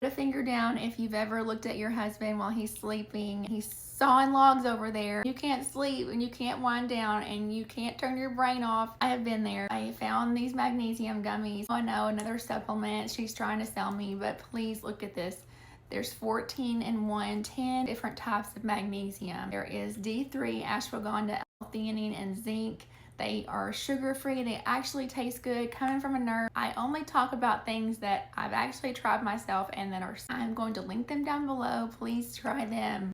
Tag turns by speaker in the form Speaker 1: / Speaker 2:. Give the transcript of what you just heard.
Speaker 1: Put a finger down if you've ever looked at your husband while he's sleeping. He's sawing logs over there. You can't sleep and you can't wind down and you can't turn your brain off. I have been there. I found these magnesium gummies. Oh, I know, another supplement she's trying to sell me, but please look at this. There's 14 in one, 10 different types of magnesium. There is D3, ashwagandha, L-theanine, and zinc. They are sugar-free. They actually taste good. Coming from a nurse, I only talk about things that I've actually tried myself and that are. I'm going to link them down below. Please try them.